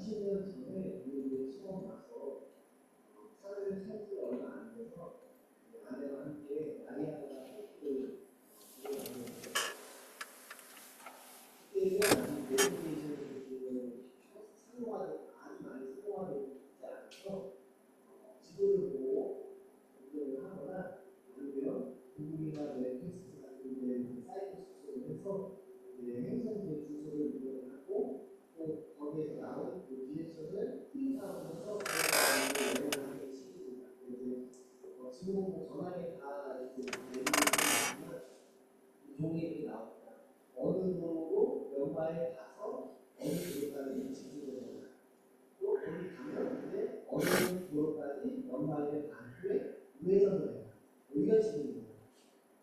20년 전에 우리 처음 와서 산을 산지 얼마 안 돼서 아내와 함께 나리아가 헬스를 그때는 아직 내비게이션을 사용하는 아주 많이 사용하고 있지 않아서 지도를 보고 운전을 하거나 아니면 구글이나 넷플릭스 같은 데 사이트 수술을 해서 행성지의 주소를 입력하고 또 거기에서 나온 그 디렉션을 프린트아웃해서 내려가는 시기입니다. 지금 뭐 전화에 다 내비게이션이지만 종이에 나옵니다. 어느 도로로 몇 마일 가서 어느 도로까지 직진을 또 거기 가면 이제 어느 도로까지 몇 마일을 간 후에 우회전을 해요. 이런 식입니다.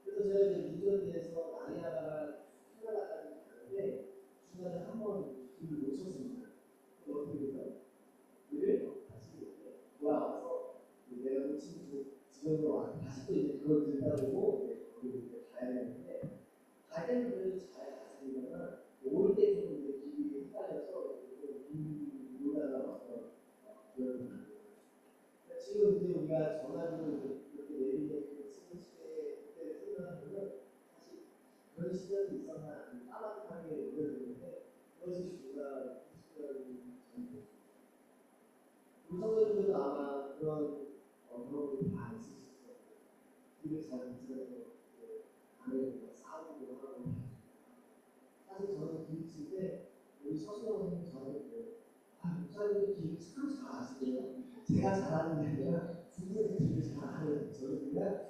그래서 제가 이제 뉴저지에서 나리아가라 캐나다까지 가는데 중간에 한번 길을 놓쳤습니다. 어떻게 돼서 길을 다시 돌아와서 내가 놓친 지점으로 와서 다시 또 이제 그걸 들다보고 거기를 이제 가야 되는데 갈 때는 그래도 잘 갔으니까 올 때 좀 이제 길이 헷갈려서 길 오다가 와서 기억을 지금 이제 우리가 전화로 이렇게 내비게이션을 쓰는 시대에 생각하면 사실 그런 시절이 있었나 까마득하게 느껴지는데 그것이 우리가 20년 전이죠. 우리 성도님들도 아마 그런 경험이 다 있으실 거예요. 길을 잘 못 찾아서 아내가 싸우고 하고 사실 저는 길 칠 때 우리 서수영 선생님 저한테 목사님이 길을 참 잘 아시네요. 제가 잘하는 게 아니라 분명히 길을 잘하는 저는 그냥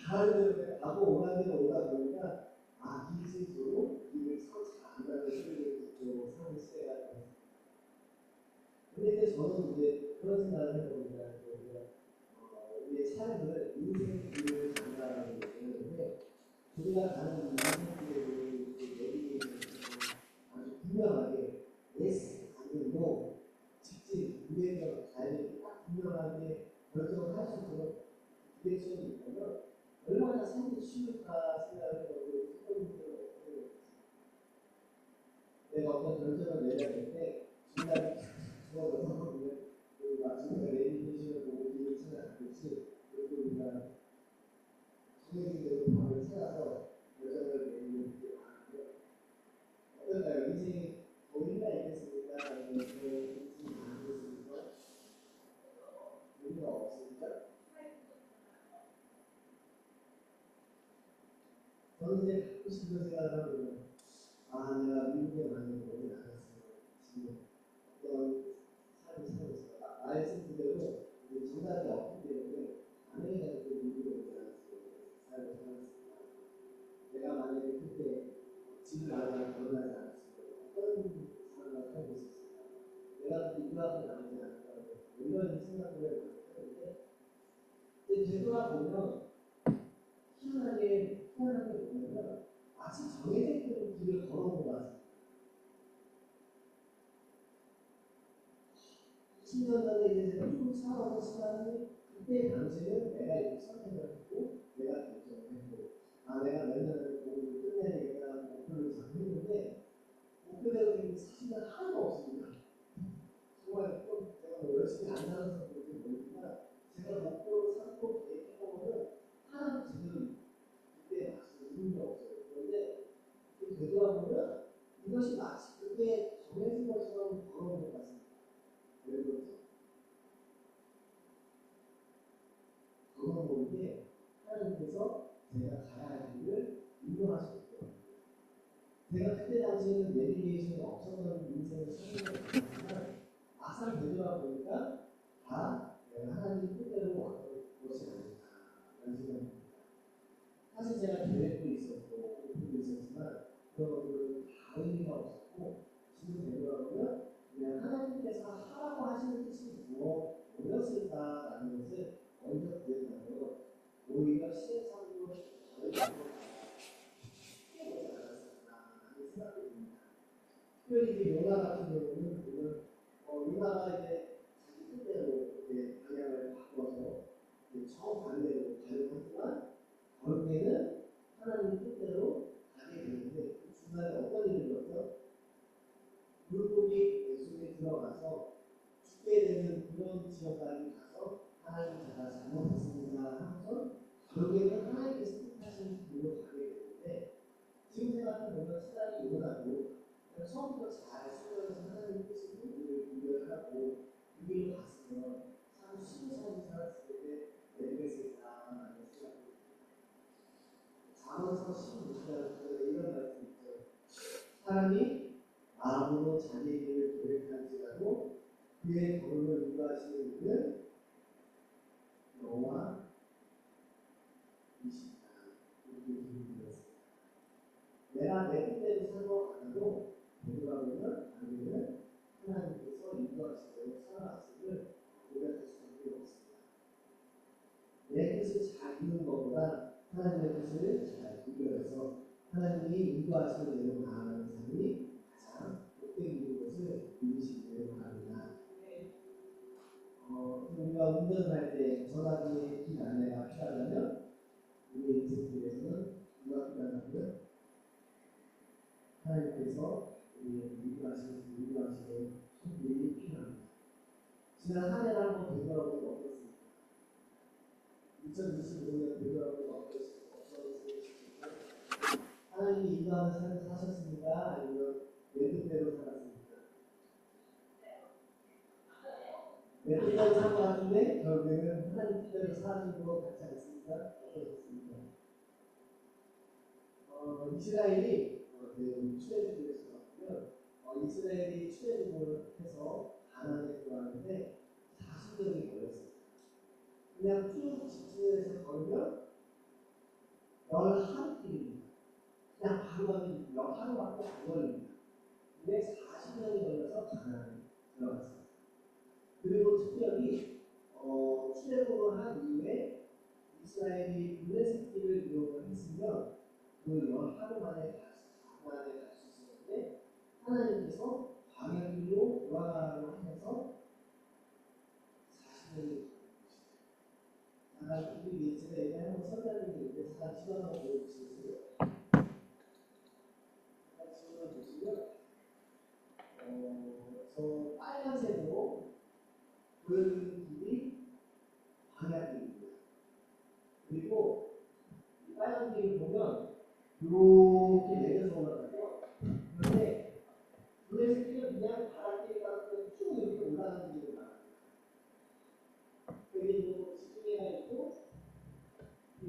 가는 데로 가고 오는 데로 오다 보니까 길실수로 길을 참 잘한다는 소리를 듣고 사는 시대가 됐어요. 근데 이제 저는 이제 그런 생각을 해봅니다. 우리의 삶을 인생 길을 간다는 얘기를 우리가 가는 인생길을 내비게이션을 아주 분명하게 yes, 아니면 no, 직진, 우회전, 가야지 딱 분명하게 결정을 할 수 있도록 디렉션이 있다면 얼마나 삶이 쉬울까 생각을 해보고 성도님들은 어떻게 되겠어요? 내가 어떤 결정을 내려야 되는데 중간에 죽어서 보면 마치 우리가 내비게이션을 보고 길을 찾아가듯이 그리고 우리가 정해진 대로 답을 찾아서 결정을 내리는 게 많은데 어떨까요? 인생이 더 의미가 있겠습니까? 아니면 더 인생이 안 있겠습니까? 의미가 없습니까? 저는 이제 갖고 싶은 생각을 하면 내가 미국에 많이 오래 나갔어요. 지금 어떤 삶을 살고 있어요. 말씀 그대로 정답이 없기 때문에 아내가 그 미국에 오지 않았어요. 삶을 살았습니다. 내가 만약에 그때 집을 나가서 결혼하지 않았어요. 어떤 삶을 살고 있었을까? 내가 그때 유학을 나오지 않을까? 이런 생각을 하는데 되돌아보면 희한하게 보면 마치 정해진 길을 걸어온 것 같습니다. 10년 전에 이제 제가 쭉 살아온 시간이 그때 당시에는 내가 이렇게 선택을 했고 내가 결정을 했고 내가 몇 년을 공부를 끝내야 되겠다 목표를 정했는데 목표대로 된 게 사실은 하나도 없습니다. 정말 좀 제가 뭐 열심히 안 살아서 그런지 모르지만 제가 목표로 삼고 계획했던 거는 하나도 제대로 그때 마치 의미가 없어요. 그런데 되돌아보면 이것이 마치 그때 정해진 것처럼 걸어온 것 같습니다. 왜 그렇죠? 저는 모르게 하나님께서 제가 가야 할 길을 인도하셨고 제가 그때 당시에는 내비게이션이 없었던 인생을 살고 있었지만 막상 되돌아보니까 다 내가 하나님 뜻대로 왔던 것이 아닐까라는 생각이 듭니다. 사실 제가 계획도 있었고 목표도 있었지만 그런 것들은 다 의미가 없었고 지금 되돌아보면 그냥 하나님께서 하라고 하시는 뜻이 뭐였을까라는 것을 먼저 구했다면 오히려 시행착오로 쉽게 오지 않았을까라는 생각이 듭니다. 특별히 이제 요나 같은 경우는 보면 요나가 이제 자기 뜻대로 이제 방향을 바꿔서 정반대로 가려고 했지만 결국에는 하나님 뜻대로 가게 되는데 그 중간에 어떤 일이 있었죠? 물고기 예수님의 들어가서 죽게 되는 그런 지역까지 가서 하나님 제가 잘못했습니다 하면서 결국에는 하나님께서 뜻하신 길로 가게 되는데 지금 생각해보면 시간이 오나도 처음부터 잘 수련해서 하나님 뜻을 우리를 구별하고 그 길로 갔으면 참 순수하게 살았을 때 내리겠을까라는 생각이 잠언서 16장 이런 말씀이 있죠. 사람이 마음으로 자기의 길을 계획할지라도 그의 걸음을 인도하시는 이는 여호와이시다. 이렇게 기록되었습니다. 내가 내 뜻대로 살고 가도 되돌아보면 자기는 하나님께서 인도하시도록 살아왔음을 고백할 수밖에 없습니다. 내 뜻을 잘 이루는 것보다 하나님의 뜻을 잘 구별해서 하나님이 인도하시는 대로 나아가는 삶이 가장 복된 이루는 것을 믿으시기를 바랍니다. 우리가 운전할 때 전화기에 긴 안내가 필요하다면 우리의 인생길에서는 누가 필요하다고요? 하나님께서 우리의 인도하시는 손길이 필요합니다. 지난 한 해를 한번 되돌아보면 어떻습니까? 2025년 되돌아보면 어떠셨습니까? 하나님이 인도하는 삶을 사셨습니까? 아니면 내 뜻대로 살았습니까? 내 뜻대로 산 것 같은데 결국에는 하나님 뜻대로 사는 것 같지 않습니까? 어떠셨습니까? 이스라엘이 출애굽에서 나왔고요. 이스라엘이 출애굽을 해서 가나안에 들어왔는데 40년이 걸렸어요. 그냥 쭉 직진해서 걸으면 11길입니다. 그냥 바로 가면 하루밖에 안 걸립니다. 근데 40년이 걸려서 가나안에 들어갔어요. 그리고 특별히 출애굽을 한 이후에 이스라엘이 블레셋길을 이용을 했으면 그 하루 만에 갈 수 있었는데 하나님께서 광야길로 돌아가라고 하면서 40년이 잠깐 우리 예전에 한번 설명드린 게 있는데 잠깐 시간 한번 보여주시겠어요? 잠깐 질문을 보시면 저 빨간색으로 보여드리는 길이 광야길입니다. 그리고 이 빨간 길을 보면 이렇게 내려서 올라가요. 그런데 블레셋길은 그냥 바닷길 같은 쭉 이렇게 올라가는 길이 많아요. 그리고 지중해가 있고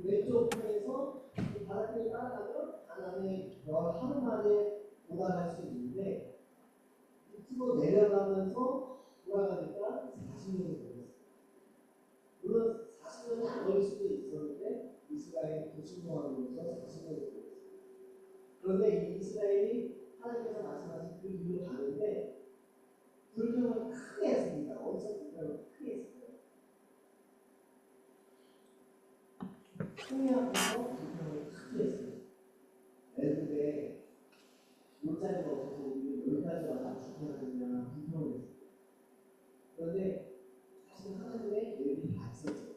왼쪽 편에서 바닷길을 따라가면 가나안에 하루 만에 올라갈 수 있는데 밑으로 내려가면서 돌아가니까 40년이 걸렸어요. 물론 40년이 안 걸릴 수도 있었는데 이스라엘이 고침공함으로써 40년이 걸렸어요. 그런데 이 이스라엘이 하나님께서 말씀하신 그 길로 가는데 불평을 크게 했습니다. 어디서 불평을 크게 했어요? 홍해앞에서 불평을 크게 했어요. 애국에 물자리가 없어서 우리 여기까지 와서 죽어야 되냐 불평을 했어요. 그런데 사실 하나님의 계획이 다 있었죠.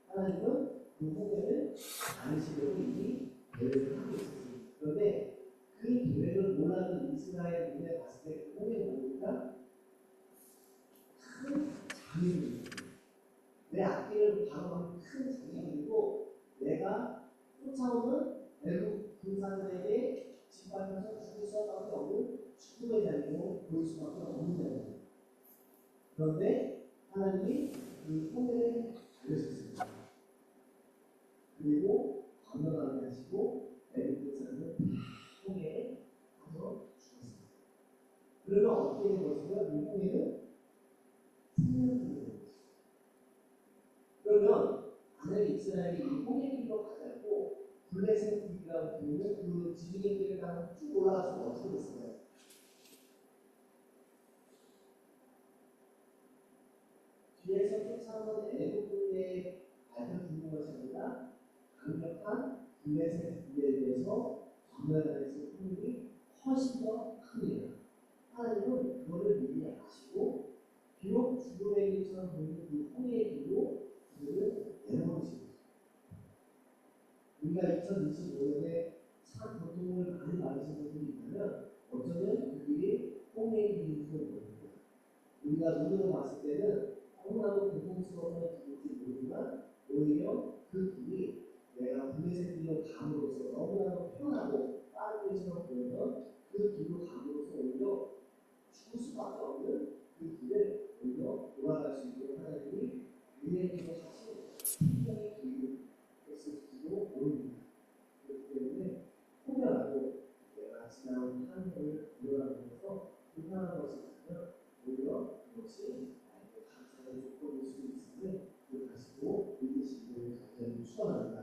하나님은 그 홍해를 안으시려고 이미 계획을 하고 있었습니다. 그런데 그 계획을 몰랐던 이스라엘 눈에 봤을 때 그 홍해를 보니까 큰 장애물이 있어요. 내 앞길을 바로 가는 큰 장애물이고 내가 쫓아오는 애국 군사들에게 짓밟혀서 죽을 수밖에 없는 죽음의 자리로 보일 수밖에 없는 자리입니다. 그런데 하나님이 그 홍해를 알려주셨습니다. 그리고 건너가게 하시고 애국 군사들은 홍해에 가서 죽었습니다. 그러면 어떻게 된 것이며 이 홍해는 생명이 되는 것입니다. 그러면 만약에 이스라엘이 이 홍해길로 가지 않고 블레셋 길이라고 부르는 그 지중해 길을 가면 쭉 올라가서 어떻게 됐을까요? 뒤에서 쫓아오는 애국군의 발표 것이 아니라 강력한 블레셋 길에 대해서 전면하는 힘이 훨씬 더 큽니다. 하나님은 그거를 미리 아시고 비록 죽음의 길처럼 보이는 그 홍해의 길로 그들을 내버리십니다. 우리가 2025년에 참 고통을 많이 받으신 분들이 있다면 어쩌면 그 길이 홍해의 길일지도 모릅니다. 우리가 눈으로 봤을 때는 너무나도 고통스러운 길인지 모르지만 오히려 그 길이 내가 블레셋 길로 감으로써 너무나도 편하고 빠른 길처럼 보이면 그 길로 감으로써 오히려 죽을 수밖에 없는 그 길을 오히려 돌아갈 수 있도록 하나님이 유행기도 하시는 굉장히 길이었을지도 모릅니다. 그렇기 때문에 혹여라도 내가 지나온 하늘을 돌아가면서 불편한 것을 하면 오히려 그것이 나에게 감사의 조건일 수 있음을 기억하시고 믿으시기를 간절히 축원합니다.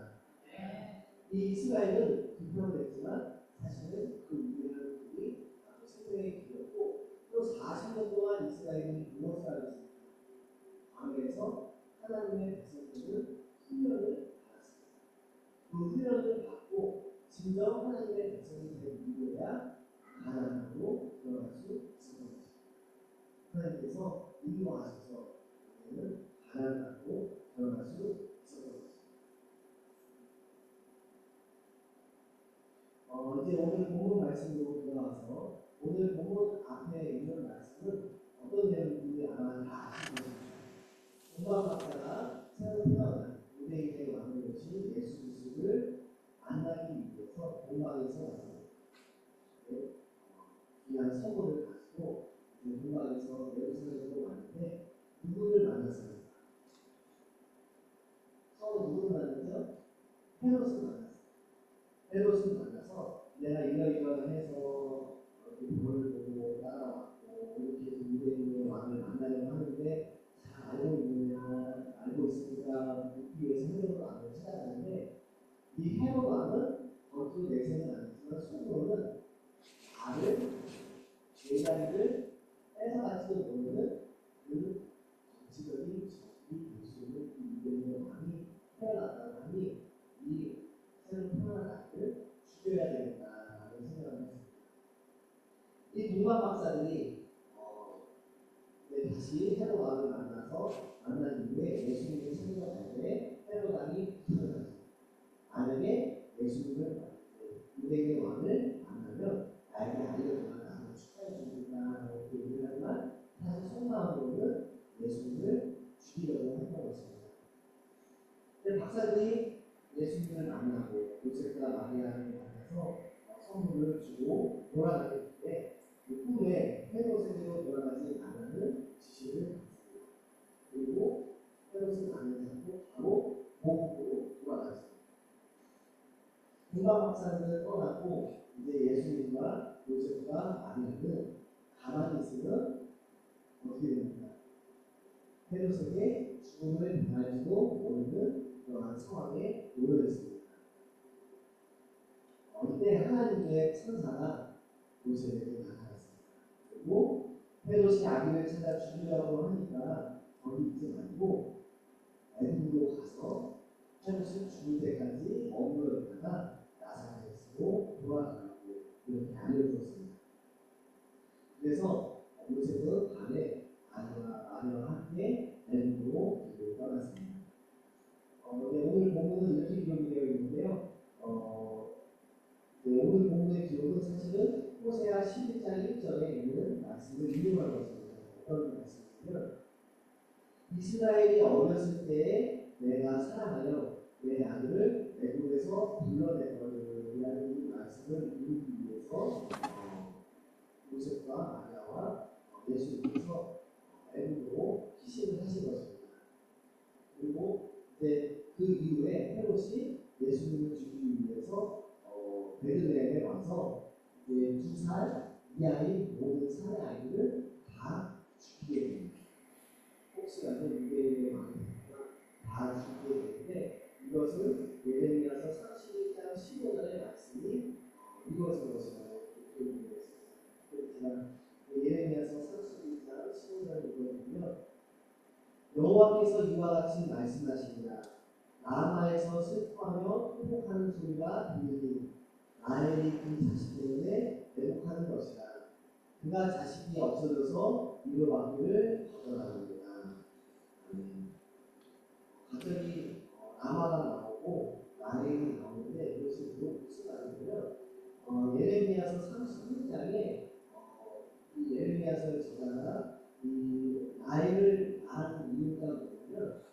이 이스라엘은 불평을 했지만 사실은 그 위대한 길이 생명의 길이었고 또 40년 동안 이스라엘이 무엇을 하고 있습니까? 광야에서 하나님의 백성들은 훈련을 받았습니다. 그 훈련을 받고 진정 하나님의 백성이 된 이후에야 가나안으로 들어갈 수 있었던 것입니다. 하나님께서 인도하셔서 우리는 가나안으로 들어갈 수 있었던 것입니다. 이제 오늘 본문 말씀으로 들어가서 오늘 본문 앞에 있는 말씀은 어떤 내용인지 아마 다 아실 것입니다. 공방 박사가 새로 태어난 유대인의 왕을 모신 예수 그리스도를 만나기 위해서 공방에서 왔습니다. 귀한 선물을 가지고 공방에서 예루살렘으로 왔는데 누구를 만났습니까? 처음 누구를 만났죠? 헤롯을 만났어요. 헤롯을 만나서 내가 이러이러해서 본을 보고 따라왔고 이렇게 해서 유대인의 왕을 만나려고 하는데 잘 알고 있으니까 묻기 위해서 헤롯 왕을 찾아가는데 이 헤롯 왕은 겉으로 내세는 않지만 속으로는 나를 제자리를 뺏어갈지도 모르는 그 정치적인 적이 될 수 있는 이 유대인의 왕이 태어났다고 하니 이 새로 태어난 아이를 죽여야 되겠다라는 생각을 했습니다. 이 동방 박사들이 다시 헤롯 왕을 만난 이후에 예수님을 찾으러 때 헤롯 왕이 태어났습니다. 만약에 예수님을 유대인의 왕을 만나면 나에게 알려주면 나를 축하해 주니까 이렇게 얘기를 하지만 사실 속마음으로는 예수님을 죽이려고 했던 것입니다. 근데 박사들이 예수님을 만나고 요셉과 마리아를 만나서 선물을 주고 돌아가기 때문에 그 후에 헤롯에게로 돌아가지 않는 지시를 받습니다. 그리고 헤롯을 만나지 않고 바로 고국으로 돌아갔습니다. 동방 박사들은 떠났고 이제 예수님과 요셉과 마리아는 가만히 있으면 어떻게 됩니까? 헤롯에게 죽음을 당할지도 모르는 그러한 상황에 놓여 있습니다. 이때 하나님의 천사가 요셉에게 나타났습니다. 그리고 헤롯이 아기를 찾아 죽이려고 하니까 거기 있지 말고 애굽으로 가서 헤롯이 죽을 때까지 머물러 있다가 나사렛으로 돌아가라고 이렇게 알려주었습니다. 그래서 요셉은 밤에 아내와 함께 애굽으로 길을 떠났습니다. 오늘 본문은 이렇게 기록이 되어 있는데요. 오늘 본문의 기록은 사실은 호세아 11장 1절에 있는 말씀을 인용한 것입니다. 어떤 말씀이냐면 이스라엘이 어렸을 때에 내가 사랑하여 내 아들을 애굽에서 불러내거니라는 이 말씀을 이루기 위해서 요셉과 마리아와 예수님께서 애굽으로 피신을 하신 것입니다. 그리고 이제 그 이후에 헤롯이 예수님을 죽이기 위해서 베들레헴에 와서 이제 2살 이하의 모든 산의 아이들을 다 죽이게 됩니다. 혹시라도 유대인의 왕이 다 죽이게 되는데 이것은 예레미야서 31장 15절의 말씀이 이루어진 것이라고 기록되어 있습니다. 예레미야서 31장 15절을 읽어보면 여호와께서 이와 같이 말씀하십니다. 라마에서 슬퍼하며 회복하는 소리가 들리니 라헬이 그 자식 때문에 회복하는 것이다. 그가 자식이 없어져서 위로받기를 거절하느니라. 갑자기 라마가 나오고 라헬이 나오는데 이것이 무슨 말이냐면 예레미야서 31장에 이 예레미야서의 저자가 이 라헬을 낳은 이유가 뭐냐면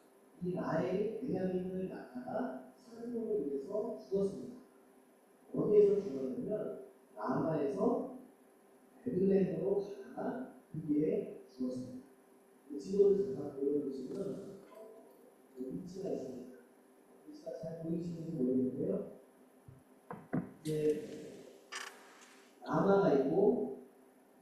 이 라헬이 베냐민을 낳다가 산모로 인해서 죽었습니다. 어디에서 죽었냐면 라마에서 베들레헴으로 가다가 그 길에 죽었습니다. 지도를 잠깐 보여주시면 위치가 있습니다. 위치가 잘 보이시는지 모르겠는데요. 이제 라마가 있고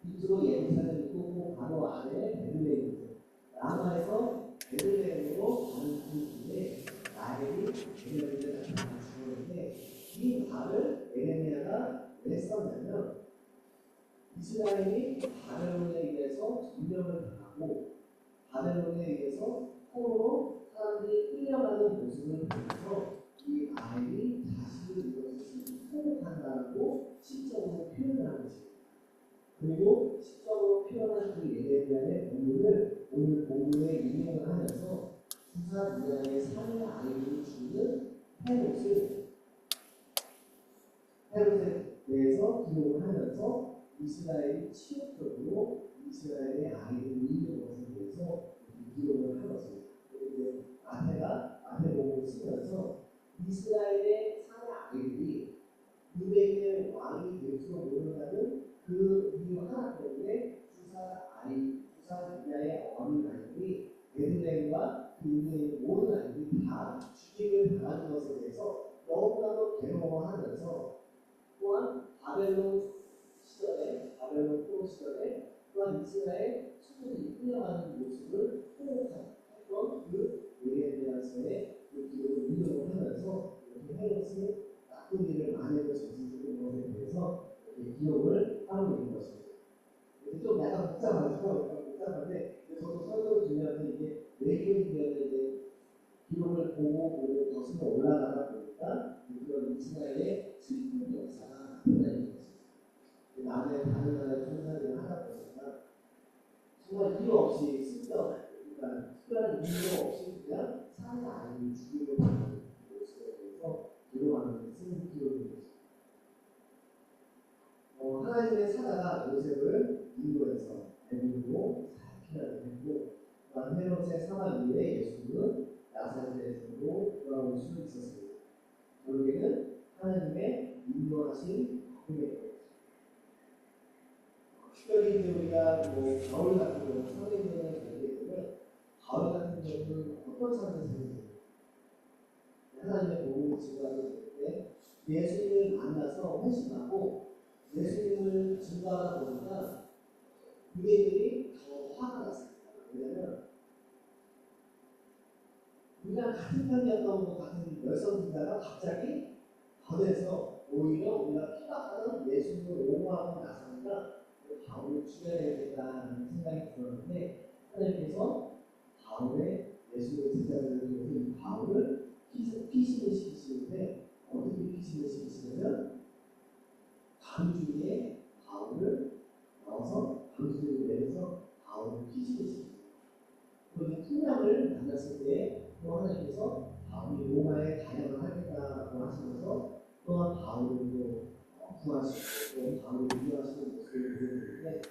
밑으로 예루살렘이 있고 바로 아래 베들레헴이 있어요. 라마에서 베들레헴으로 가는 그 길에 라헬이 베냐민을 낳다가 죽었는데 이 말을 에레미야가 왜 썼냐면 이스라엘이 바벨론에 의해서 점령을 당하고 바벨론에 의해서 포로로 사람들이 끌려가는 모습을 보면서 이 라헬이 자신을 이것을 포복한다고 시적으로 표현을 한 것입니다. 그리고 시적으로 표현한 그 예레미야의 본문을 오늘 본문에 인용을 하면서 주사 문양의 사내 아이를 주는 헤롯에 대해서 기록을 하면서 이스라엘이 치욕적으로 이스라엘의 아이를 잃는 것에 대해서 기록을 한 것입니다. 그런데 마태복음을 쓰면서 이스라엘의 사내 아이들이 유대인의 왕이 될 줄 모른다는 그 이유 하나 때문에 주사 분야의 어린 아이들이 베들레헴과 그 유대인의 모든 아이들이 다 죽임을 당하는 것에 대해서 너무나도 괴로워하면서 또한 바벨론 포로 시절에 또한 이스라엘 수군이 끌려가는 모습을 포옹했던 그 예레미야서의 그 기록을 인용을 하면서 이렇게 헤롯이 나쁜 일을 만약에 저지르는 것에 대해서 이렇게 기록을 하고 있는 것입니다. 좀 약간 복잡한데 저도 설교를 준비하면서 이게 외교인들의 기록을 보고 거슬러 올라가다 보니까 그런 이스라엘의 슬픈 역사가 나타나는 것입니다. 남의 다른 나라의 천사들을 하다 보니까 정말 이유 없이 그러니까 특별한 이유 없이 그냥 사는 아이를 죽이고 하는 모습에 대해서 기록하는 쓰는 기록입니다. 하나님의 사자가 요셉을 인도해서 애굽으로 사역해야 되고 또한 헤롯의 사망 이후에 예수는 나사렛으로 돌아올 수 있었습니다. 결국에는 하나님의 인도하신 그의 특별히 이제 우리가 가을 같은 경우 성인들을 살게 되면 가을 같은 경우는 어떤 삶을 살게 됩니까? 하나님의 복음을 증거하게 될 때 예수님을 만나서 회심하고 예수님을 증거하다 보니까 유대인들이 더 화가 났습니다. 왜냐하면 우리가 같은 편이었던 것 같은 열성주자가 갑자기 거대해서 오히려 우리가 피박하는 예수님을 옹호하고 나서니까 바울을 죽여야 되겠다는 생각이 들었는데 하나님께서 바울의 예수님의 제자들을 통해서 이 바울을 피신을 시키시는데 어떻게 피신을 시키시냐면 광주에 바울을 넣어서 광주를 내려서 바울을 피신을 시킵니다. 그리고 풍랑을 만났을 때 또 하나님께서 바울이 로마에 가려고 하겠다고 하시면서 또한 바울을 또 구하시고 또 바울을 인도하시는 모습을 보여드리는데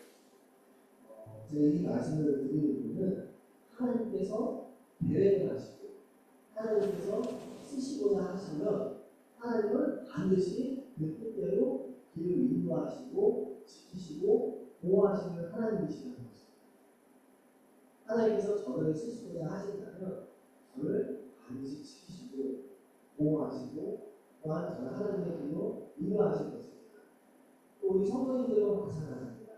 제가 이 말씀을 드리는 이유는 하나님께서 계획을 하시고 하나님께서 쓰시고자 하시면 하나님은 반드시 그 뜻대로 길을 인도하시고 지키시고 보호하시는 하나님이시라는 것입니다. 하나님께서 저를 쓰시고자 하신다면 저를 반드시 지키시고 보호하시고 또한 저는 하나님의 길로 인도하실 것입니다. 또 우리 성도님들과 마찬가지입니다.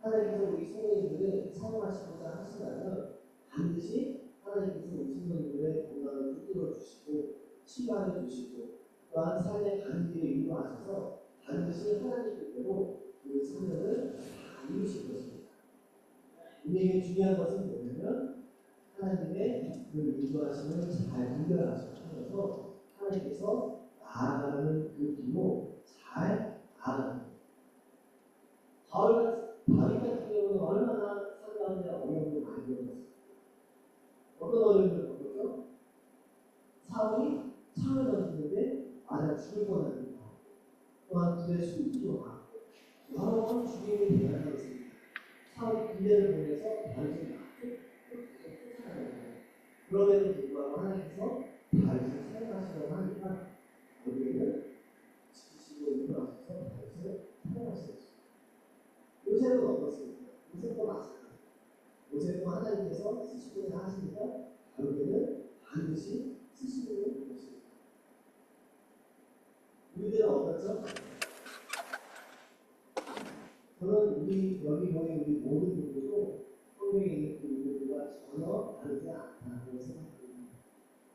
하나님께서 우리 성도님들을 사용하시고자 하신다면 반드시 하나님께서 우리 성도님들의 건강을 붙들어 주시고 치유하여 주시고 또한 삶의 가는 길에 인도하셔서 반드시 하나님 뜻대로 그 사명을 다 이루실 것입니다. 우리에게 중요한 것은 뭐냐면 하나님의 그 인도하심을 잘 분별하셔서 하나님께서 나아가는 그 길로 잘 나아가는 다윗 같은 경우는 얼마나 살가운데 어려움을 많이 겪었어요. 어떤 어려움을 겪었죠? 사울이 창을 던지는데 맞아 죽을 뻔합니다. 또한 그의 숨기도 많고 여러 번 죽임을 대하고 있습니다. 사울이 군대를 보내서 다윗을 낳고 그럼에도 불구하고 하나님께서 다윗을 사용하시려고 하니까 결국에는 지키시고 인도하셔서 다윗을 사용하시는 것입니다. 요셉은 어떻습니까? 요셉도 마찬가지입니다. 요셉도 하나님께서 쓰시고자 하시니까 결국에는 반드시 쓰시는 것입니다. 우리들은 어떻죠? 저는 우리 여기 모인 우리 모든 분들도 성경에 있는 그 분들과 전혀 다르지 않다고 생각합니다.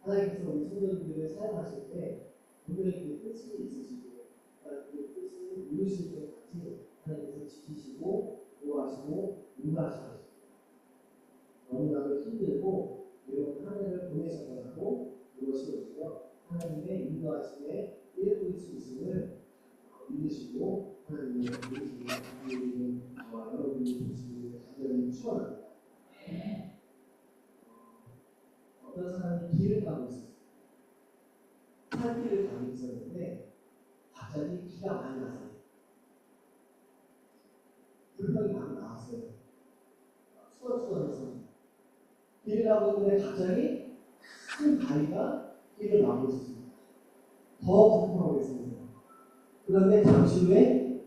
하나님께서 우리 성도님들을 사용하실 때 분명히 그 뜻이 있으시고 그 뜻을 이루실 때까지 하나님께서 지키시고 보호하시고 인도하시고 너무나도 힘들고 이런 한 해를 보내셨다고 그것이 오히려 하나님의 인도하심에 일부일 수 있음을 믿으시고 하나님의 믿으시는 저와 여러분이 보시는 간절히 축원합니다. 어떤 사람이 길을 가고 있었어요. 산길을 가고 있었는데 갑자기 비가 많이 나서 불평이 막 나왔어요. 수월수월해서 길을 가고 있는데 갑자기 큰 바위가 길을 막고 있었습니다. 더 불평하고 있습니다. 그런데 잠시 후에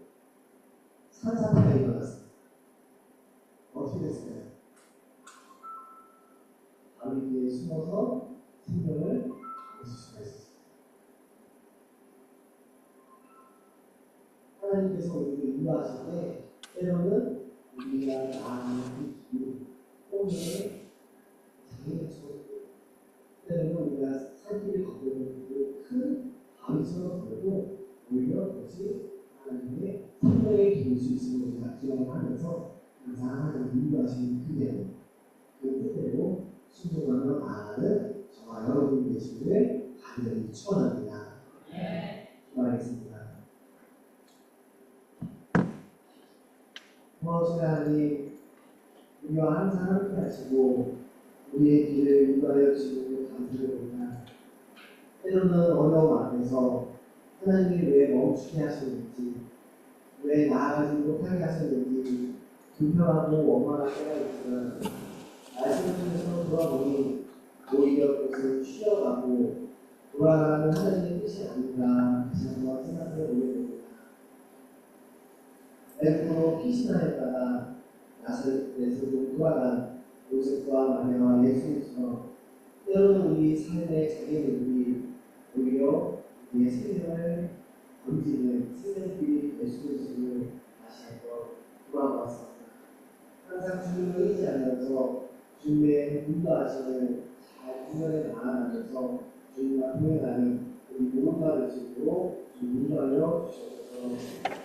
산사태가 일어났습니다. 어떻게 됐을까요? 바위 뒤에 숨어서 생명을 얻을 수가 있었습니다. 하나님께서 우리를 인도하실 때 때로는 우리가 나아가는 그 길, 꿈에 장애처럼 때로는 우리가 산길을 걷고 있는 그 큰 바위처럼 보여도 오히려 그것이 하나님의 생명의 길일 수 있음을 우리가 기억하면서 항상 하나님 인도하시는 그대로 그 뜻대로 순종하며 나아가는 저와 여러분이 되시기를 간절히 축원합니다. 기도하겠습니다. 고마우신 하나님, 우리와 항상 함께 하시고 우리의 길을 인도하여 주시는 감사드립니다. 때로는 어려움 앞에서 하나님이 왜 멈추게 하시는지, 왜 나아가지 못하게 하시는지 불평하고 원망할 때가 있지만 말씀을 통해서 돌아보니 오히려 그것을 쉬어가고 돌아가는 하나님의 뜻이 아닌가 다시 한번 생각해 보게 됩니다. 애굽으로 피신하였다가 나사렛에서 돌아간 요셉과 마리아와 예수님처럼 때로는 우리 삶의 장애물이 오히려 우리의 생명을 건지는 생명길이 될 수 있음을 다시 한번 돌아보았습니다. 항상 주님을 의지하면서 주님의 인도하심을 잘 구현해 나아가면서 주님과 동행하는 우리 모두가 될 수 있도록 주님 인도하여 주셔서